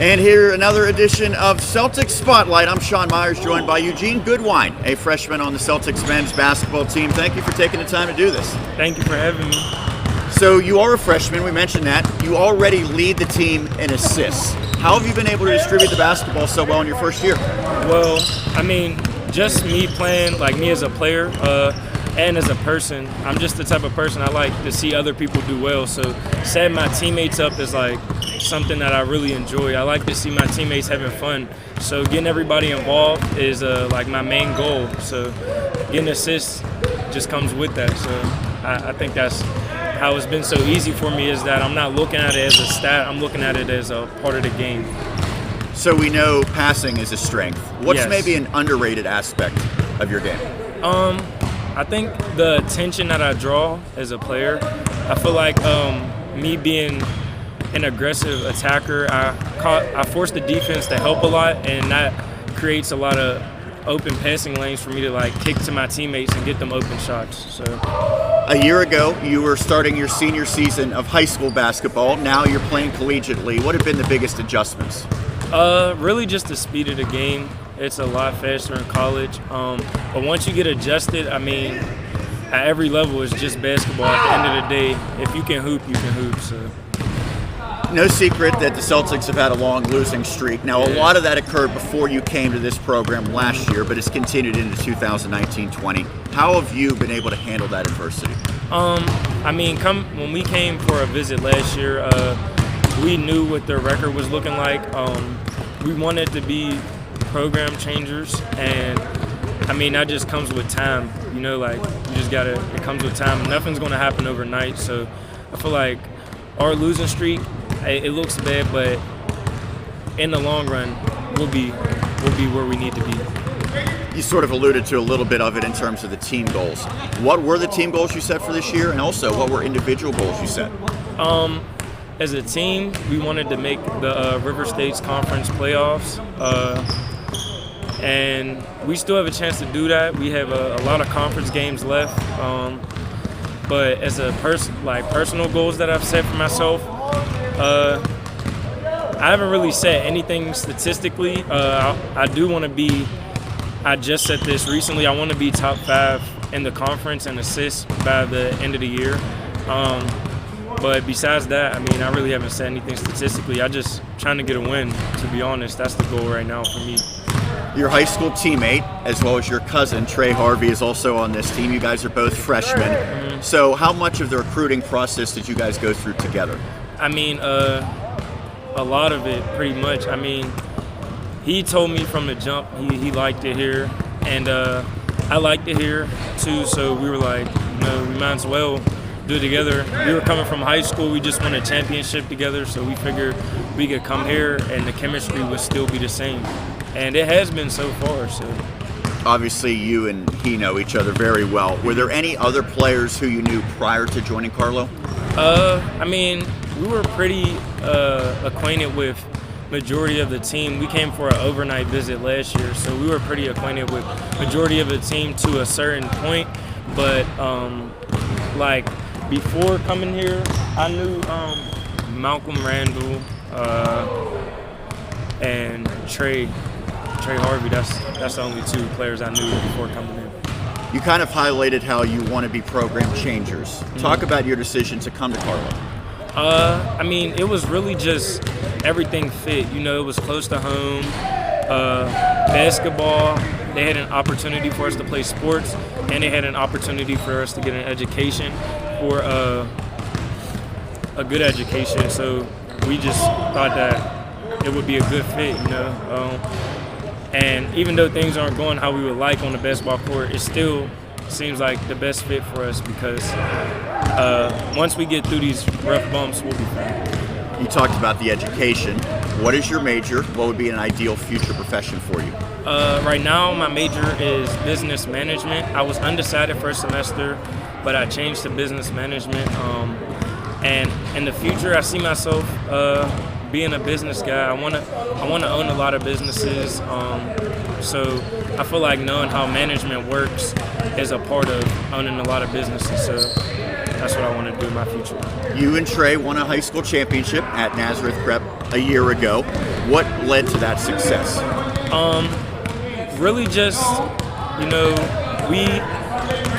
And here, another edition of Celtics Spotlight. I'm Sean Meyers, joined by Eugene Goodwine, a freshman on the Celtics men's basketball team. Thank you for taking the time to do this. Thank you for having me. So you are a freshman, we mentioned that. You already lead the team in assists. How have you been able to distribute the basketball so well in your first year? Well, I mean, just me playing, like me as a player and as a person, I'm just the type of person I like to see other people do well. So setting my teammates up is like something that I really enjoy. I like to see my teammates having fun. So getting everybody involved is like my main goal. So getting assists just comes with that. So I think that's how it's been so easy for me, is that I'm not looking at it as a stat. I'm looking at it as a part of the game. So we know passing is a strength. What's Yes. maybe an underrated aspect of your game? I think the attention that I draw as a player, I feel like me being an aggressive attacker, I force the defense to help a lot, and that creates a lot of open passing lanes for me to like kick to my teammates and get them open shots. So A year ago, you were starting your senior season of high school basketball. Now you're playing collegiately. What have been the biggest adjustments? really just the speed of the game. It's a lot faster in college. But once you get adjusted, I mean, at every level, it's just basketball. At the end of the day, if you can hoop, you can hoop. So. No secret that the Celtics have had a long losing streak. Now, a lot of that occurred before you came to this program last year, but it's continued into 2019-20. How have you been able to handle that adversity? I mean, when we came for a visit last year, we knew what their record was looking like. We wanted to be program changers, and I mean, that just comes with time. You know, like, you just gotta, it comes with time. Nothing's gonna happen overnight, so I feel like our losing streak, it looks bad, but in the long run, we'll be where we need to be. You sort of alluded to a little bit of it in terms of the team goals. What were the team goals you set for this year, and also what were individual goals you set? As a team, we wanted to make the River States Conference playoffs, and we still have a chance to do that. We have a lot of conference games left, but as a personal goals that I've set for myself, I haven't really set anything statistically. I do want to be. I just said this recently. I want to be top 5 in the conference in assists by the end of the year. But besides that, I mean, I really haven't said anything statistically. I just trying to get a win, to be honest. That's the goal right now for me. Your high school teammate, as well as your cousin, Trey Harvey, is also on this team. You guys are both freshmen. Mm-hmm. So how much of the recruiting process did you guys go through together? I mean, a lot of it, pretty much. I mean, he told me from the jump he liked it here, and I liked it here too. So we were like, you know, we might as well do it together. We were coming from high school. We just won a championship together, so we figured we could come here and the chemistry would still be the same. And it has been so far. So Obviously, you and he know each other very well. Were there any other players who you knew prior to joining Carlow? I mean, we were pretty acquainted with majority of the team. We came for an overnight visit last year, so we were pretty acquainted with majority of the team to a certain point. But like before coming here, I knew Malcolm Randall and Trey Harvey. That's the only 2 players I knew before coming in. You kind of highlighted how you want to be program changers. Mm-hmm. Talk about your decision to come to Carlow. I mean, it was really just everything fit. You know, it was close to home. Basketball, they had an opportunity for us to play sports, and they had an opportunity for us to get an education, or a good education. So we just thought that it would be a good fit, you know. And even though things aren't going how we would like on the basketball court, it still seems like the best fit for us, because once we get through these rough bumps, we'll be fine. You talked about the education. What is your major? What would be an ideal future profession for you? Right now, my major is business management. I was undecided first semester, but I changed to business management. And in the future, I see myself being a business guy. I want to own a lot of businesses. So I feel like knowing how management works is a part of owning a lot of businesses. So that's what I want to do in my future. You and Trey won a high school championship at Nazareth Prep a year ago. What led to that success? Really just, we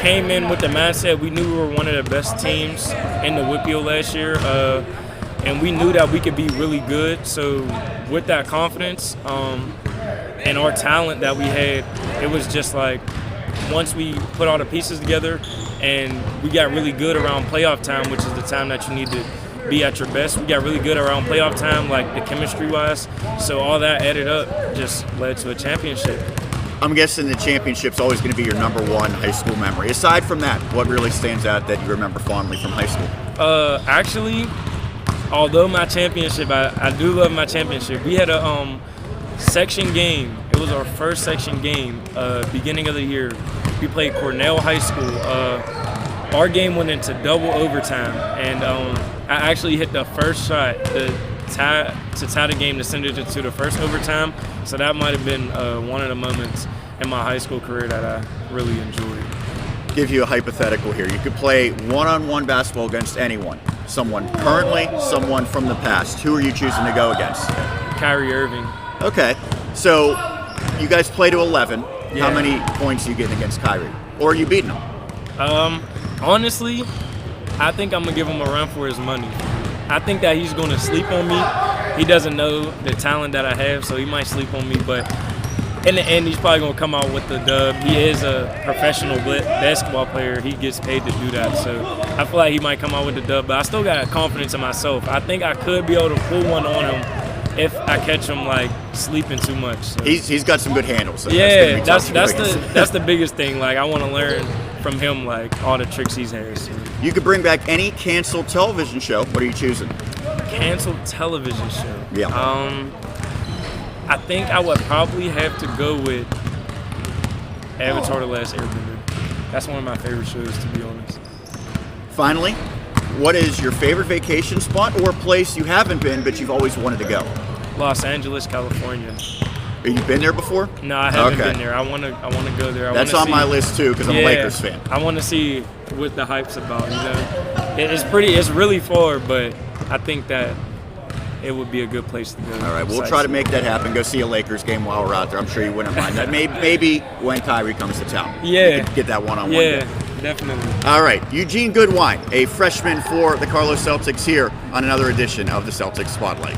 came in with the mindset we knew we were one of the best teams in the Whitfield last year, and we knew that we could be really good. So with that confidence and our talent that we had, it was just like once we put all the pieces together and we got really good around playoff time, which is the time that you need to be at your best. We got really good around playoff time, like the chemistry-wise. So all that added up just led to a championship. I'm guessing the championship's always going to be your number one high school memory. Aside from that, what really stands out that you remember fondly from high school? Actually, although my championship, I do love my championship. We had a section game. It was our first section game, beginning of the year. We played Cornell High School. Our game went into double overtime, and I actually hit the first shot to tie the game to send it to the first overtime. So that might have been one of the moments in my high school career that I really enjoyed. Give you a hypothetical here. You could play one-on-one basketball against anyone. Someone currently, someone from the past. Who are you choosing to go against? Kyrie Irving. Okay, so you guys play to 11. Yeah. How many points are you getting against Kyrie? Or are you beating him? Honestly, I think I'm going to give him a run for his money. I think that he's going to sleep on me. He doesn't know the talent that I have, so he might sleep on me. But in the end, he's probably going to come out with the dub. He is a professional basketball player. He gets paid to do that. So I feel like he might come out with the dub. But I still got confidence in myself. I think I could be able to pull one on him if I catch him like sleeping too much. So. He's got some good handles. So Yeah, that's the biggest thing. Like I want to learn from him like all the tricks he's had. So. You could bring back any canceled television show. What are you choosing? Canceled television show. Yeah. I think I would probably have to go with Avatar: The Last Airbender. That's one of my favorite shows, to be honest. Finally, what is your favorite vacation spot or place you haven't been but you've always wanted to go? Los Angeles, California. Have you been there before? No, I haven't been there. I want to go there. That's on my list too because I'm a Lakers fan. I want to see what the hype's about. It's really far, but I think that it would be a good place to go. All right, we'll try to make that happen. Go see a Lakers game while we're out there. I'm sure you wouldn't mind that. Maybe when Kyrie comes to town. Yeah. We could get that one-on-one. Yeah, day. definitely. All right, Eugene Goodwine, a freshman for the Carlow Celtics here on another edition of the Celtics Spotlight.